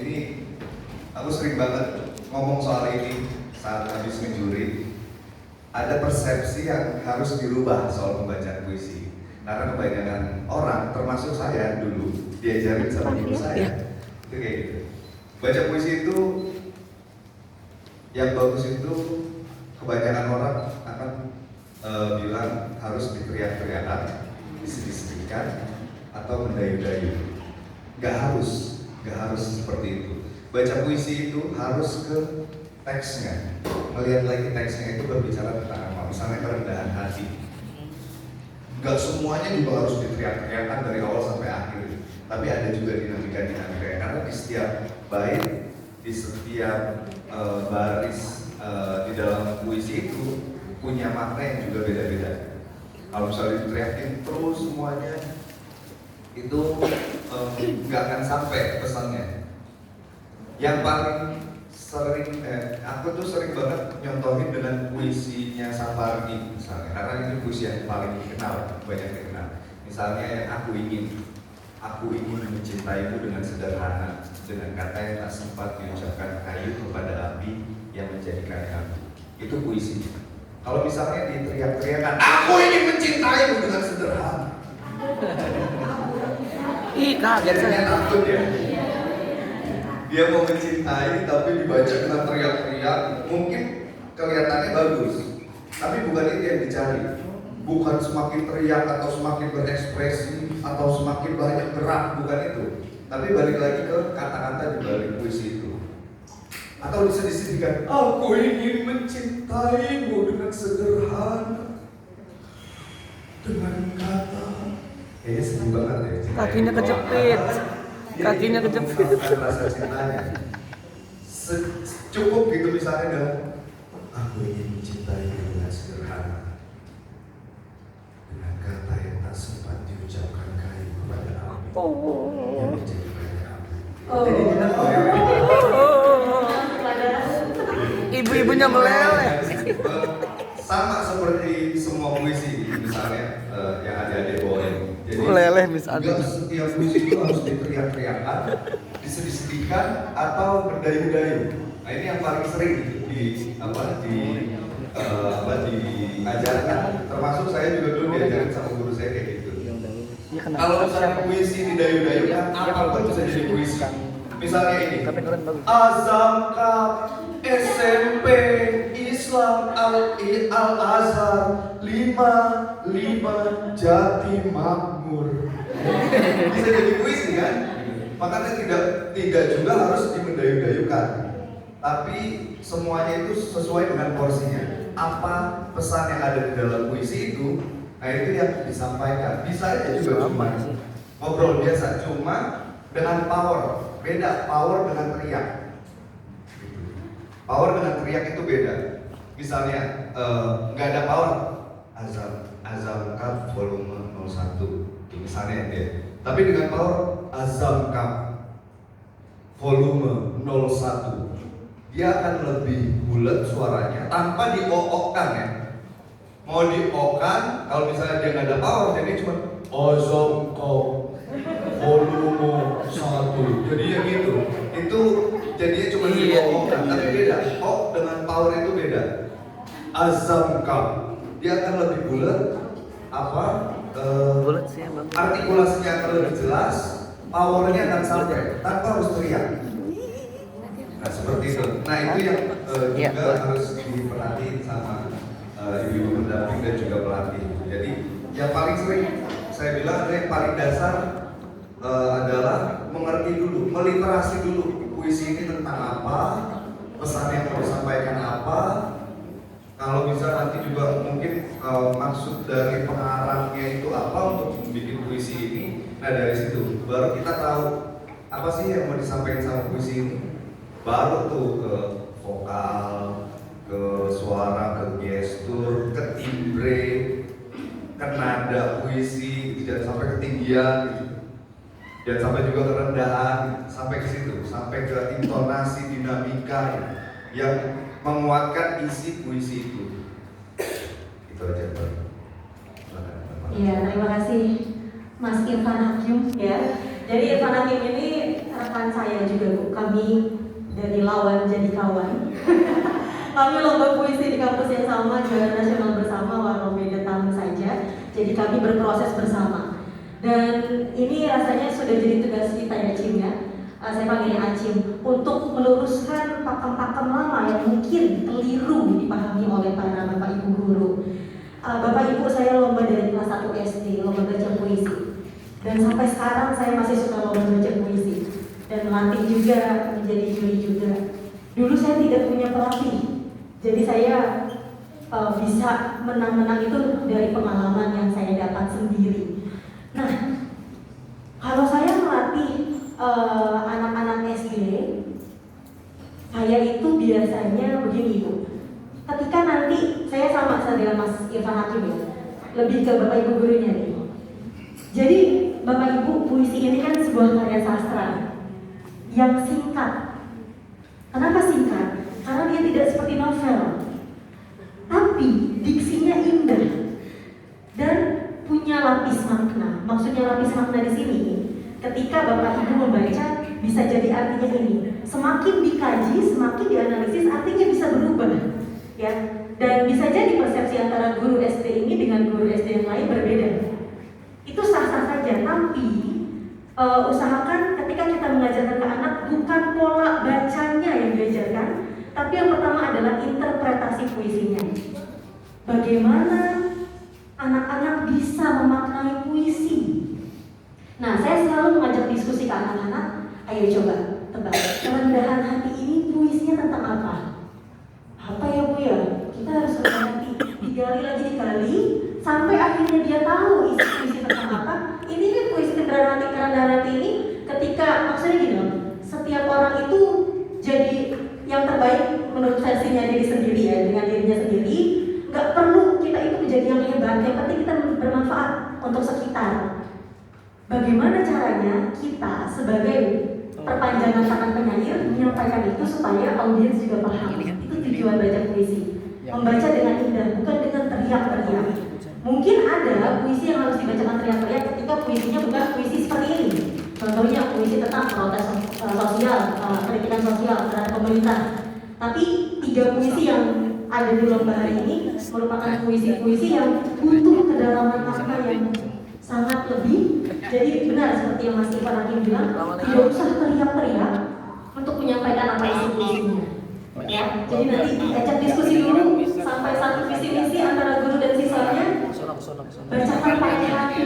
ini aku sering banget ngomong soal ini saat habis menjuri. Ada persepsi yang harus dirubah soal pembacaan puisi. Karena kebanyakan orang, termasuk saya dulu, diajarin sama ibu saya. Itu kayak gitu. Baca puisi itu, yang bagus itu kebanyakan orang akan bilang harus diteriak-teriakan, disedih-sedihkan, atau mendayu-dayu. Gak harus seperti itu. Baca puisi itu harus ke teksnya, melihat lagi teksnya itu berbicara tentang apa. Misalnya kerendahan hati. Gak semuanya juga harus diteriak-teriakan dari awal sampai akhir. Tapi ada juga dinamika-dinamika. Karena di setiap bait, di setiap baris di dalam puisi itu punya makna yang juga beda-beda. Kalau misalnya diteriakin terus semuanya, itu nggak akan sampai pesannya. Yang paling sering, aku tuh sering banget nyontohin dengan puisinya Sapardi misalnya, karena ini puisi yang paling dikenal, banyak dikenal. Misalnya yang aku ingin mencintaimu dengan sederhana, dengan kata yang tak sempat diucapkan kayu kepada api yang menjadikan api. Itu puisi. Kalau misalnya diteriak-teriakan, aku ingin mencintaimu dengan sederhana. Ih, kaget saya. Takut ya. Dia mau mencintai tapi dibaca dengan teriak-teriak, mungkin kelihatannya bagus, tapi bukan itu yang dicari. Bukan semakin teriak atau semakin berekspresi atau semakin banyak gerak, bukan itu. Tapi balik lagi ke kata-kata di balik puisi itu. Atau disedih-sedihkan, aku ingin mencintaimu dengan sederhana, dengan kata. Kayaknya sedih banget ya. Kakinya kejepit. Kakinya kejepit. Rasa cintanya. Cukup gitu misalnya dengan aku ingin mencintaimu dengan sederhana, dengan kata yang tak sempat diucapkan kayu kepada api yang menjadi banyak api. Jadi kita Ibu-ibunya meleleh. Sama seperti semua puisi, misalnya yang adik-adik bawain. Jadi Meleleh misalnya. nggak setiap puisi itu harus diteriak-teriakan, disedih-sedihkan atau berdayu-dayu. Nah ini yang paling sering diajarkan. Termasuk saya juga dulu diajarin sama guru saya kayak gitu. Kalau misalnya puisi didayu-dayukan, apapun bisa jadi puisi. Misalnya ini, Azam Cup SMP Islam Al-Azhar 55 Jati Makmur. Bisa jadi puisi kan? Makanya tidak juga harus dimendayu-dayukan. Tapi semuanya itu sesuai dengan porsinya. Apa pesan yang ada di dalam puisi itu, nah itu yang disampaikan. Bisa aja juga cuma ngobrol biasa, cuma dengan power. Beda power dengan teriak. Power dengan teriak itu beda. Misalnya nggak ada power, Azam Cup volume 01, misalnya ya. Tapi dengan power, Azam Cup volume 01, dia akan lebih bulat suaranya tanpa diokokkan ya. Mau diokkan, kalau misalnya dia nggak ada power, jadi cuma Azam Cup volume 1, jadinya gitu. Itu jadinya cuma diokokkan, tapi beda. Kok dengan power itu beda. Azam Cup, dia akan lebih bulat, Bulat sih ya, Bang. artikulasinya akan lebih jelas, powernya akan sampai tanpa harus teriak. Nah seperti itu. Nah itu yang juga harus diperhatiin sama ibu-ibu pendamping dan juga pelatih. Jadi yang paling sering saya bilang yang paling dasar adalah mengerti dulu, meliterasi dulu puisi ini tentang apa, pesan yang mau disampaikan apa. Kalau bisa nanti juga mungkin maksud dari pengarangnya itu apa untuk membuat puisi ini. Nah dari situ baru kita tahu apa sih yang mau disampaikan sama puisi ini. Baru tuh ke vokal, ke suara, ke gestur, ke timbre, ke nada puisi, jangan sampai ketinggian gitu. Dan sampai juga kerendahan, sampai ke situ, sampai ke intonasi dinamika yang menguatkan isi puisi itu. Itu aja Pak. Iya, terima kasih Mas Irfan Hakim ya. Jadi Irfan Hakim ini rekan saya juga Bu, kami dari lawan jadi kawan. Kami lomba puisi di kampus yang sama, juara nasional bersama, walau beda tahun saja. Jadi kami berproses bersama. Dan ini rasanya sudah jadi tugas kita ya Cim ya. Saya panggilnya Acim untuk meluruskan pakem-pakem lama yang mungkin keliru dipahami oleh para bapak ibu guru. Bapak ibu saya lomba dari kelas 1 SD, lomba baca puisi. Dan sampai sekarang saya masih suka lomba baca puisi. Dan melatih juga, menjadi juri juga. Dulu saya tidak punya pelatih. Jadi saya bisa menang-menang itu dari pengalaman yang saya dapat sendiri. Nah, kalau saya melatih anak-anak SD, saya itu biasanya begini Bu. Ketika nanti saya sama dengan Mas Irfan Hakim ya, lebih ke Bapak Ibu gurunya nih. Jadi Bapak Ibu, puisi ini kan sebuah karya sastra yang singkat. Kenapa singkat? Karena dia tidak seperti novel, tapi diksinya indah dan punya lapis makna. Maksudnya lapis makna di sini, ketika Bapak Ibu membaca bisa jadi artinya ini. Semakin dikaji, semakin dianalisis, artinya bisa berubah, ya. Dan bisa jadi persepsi antara guru SD ini dengan guru SD yang lain berbeda. Itu sah-sah saja, tapi usahakan ketika kita mengajarkan ke anak bukan pola bacanya yang diajarkan, tapi yang pertama adalah interpretasi puisinya. Bagaimana anak-anak bisa memaknai puisi? Nah, saya selalu mengajak diskusi ke anak-anak. Ayo coba tebak, kerendahan hati ini puisinya tentang apa? Apa ya Bu ya? Kita harus rendah hati, digali lagi dikali, sampai akhirnya dia tahu isi puisi tentang apa. Ini nih puisi kerendahan hati ini ketika, maksudnya gini loh, setiap orang itu jadi yang terbaik menurut versinya diri sendiri ya, dengan dirinya sendiri. Nggak perlu kita itu menjadi yang hebat, yang penting kita bermanfaat untuk sekitar. Bagaimana caranya kita sebagai perpanjangan tangan penyair menyampaikan itu supaya audiens juga paham. Itu tujuan baca puisi. Membaca dengan indah, bukan dengan teriak-teriak. Mungkin ada puisi yang harus dibacakan teriak-teriak ketika puisinya bukan puisi seperti ini. Contohnya puisi tentang protes sosial, kritikan sosial terhadap pemerintah. Tapi 3 puisi yang ada di lomba hari ini merupakan puisi-puisi yang butuh kedalaman makna yang sangat lebih. Jadi benar seperti yang Mas Irfan Hakim bilang, tidak usah teriak-teriak untuk menyampaikan apa isi puisinya. Ya, jadi nanti diajak diskusi dulu sampai satu visi misi antara guru dan siswanya. Bacakan pakai hati.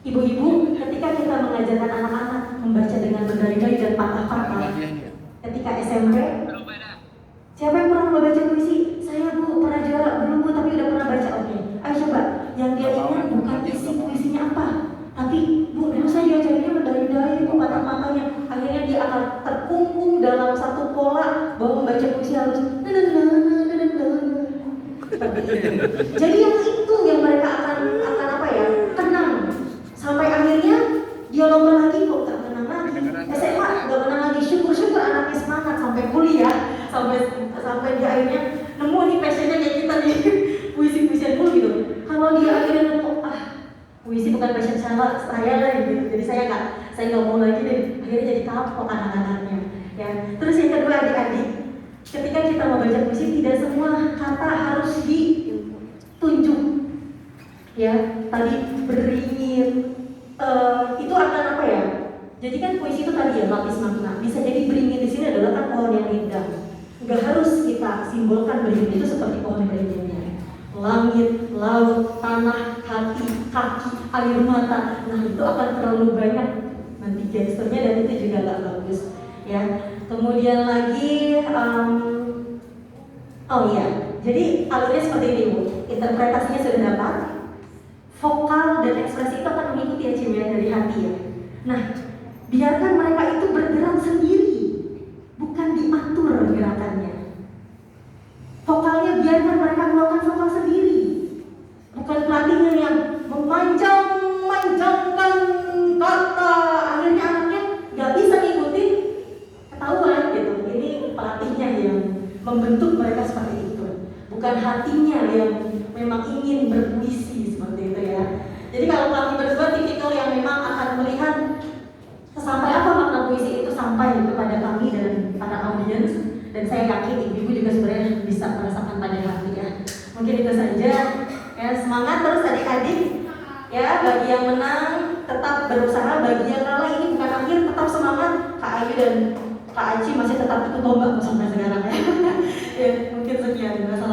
Ibu-ibu, ketika kita mengajarkan anak-anak membaca dengan berdali-dali dan patah-patah, ketika SMP, siapa yang pernah membaca puisi? Saya Bu, pernah juara, belum Bu, tapi udah pernah baca. Oke, ayo coba. Yang dia ingat bukan isi puisinya apa, tapi Bu, dulu saya diajarinnya berdali-dali, Bu, patah-patahnya. Akhirnya dia akan terkungkung dalam satu pola bahwa membaca puisi harus jadi yang itu yang mereka akan apa ya, kenang. Sampai akhirnya dia lomba lagi, kok gak menang lagi. SMA gak menang lagi, syukur-syukur anaknya semangat sampai kuliah, sampai dia akhirnya nemu nih passionnya kayak kita nih, puisi-puisian dulu gitu. Kalau dia akhirnya nemu, puisi bukan passion saya lah gitu. Jadi saya nggak mau lagi deh. Akhirnya jadi kapok anak-anaknya. Ya. Terus yang kedua adik-adik, ketika kita membaca puisi tidak semua kata harus ditunjuk. Ya, tadi beringin, itu akan apa ya? Jadi kan puisi itu tadi ya lapis makna. Bisa jadi beringin di sini adalah kan pohon yang rindang. Nggak harus kita simbolkan beringin itu seperti pohon beringinnya. Langit, laut, tanah, hati, kaki, air mata. Nah itu akan terlalu banyak nanti gesturnya dan itu juga nggak bagus. Ya. Kemudian lagi, oh iya. Jadi alurnya seperti ini Bu. Interpretasinya sudah dapat. Vokal dan ekspresi itu akan mengikuti ya Cim ya, dari hati ya. Nah, biarkan mereka itu bergerak sendiri, bukan diatur gerakannya. Vokalnya biarkan mereka melakukan vokal sendiri, bukan pelatihnya yang memanjangkan kata. Akhirnya anaknya nggak bisa ngikutin, ketahuan gitu. Ini pelatihnya yang membentuk mereka seperti itu, bukan hatinya yang memang ingin berpuisi seperti itu ya. Jadi kalau pelatih berdua tipikal yang memang akan melihat sampai apa kepada kami dan para audiens, dan saya yakin ibu-ibu juga sebenarnya bisa merasakan pada hati ya. Mungkin itu saja ya, semangat terus adik-adik ya, bagi yang menang tetap berusaha, bagi yang kalah ini bukan akhir, tetap semangat. Kak Ayu dan Kak Aci masih tetap ikut lomba sampai sekarang ya. Ya mungkin sekian. Wassalamualaikum.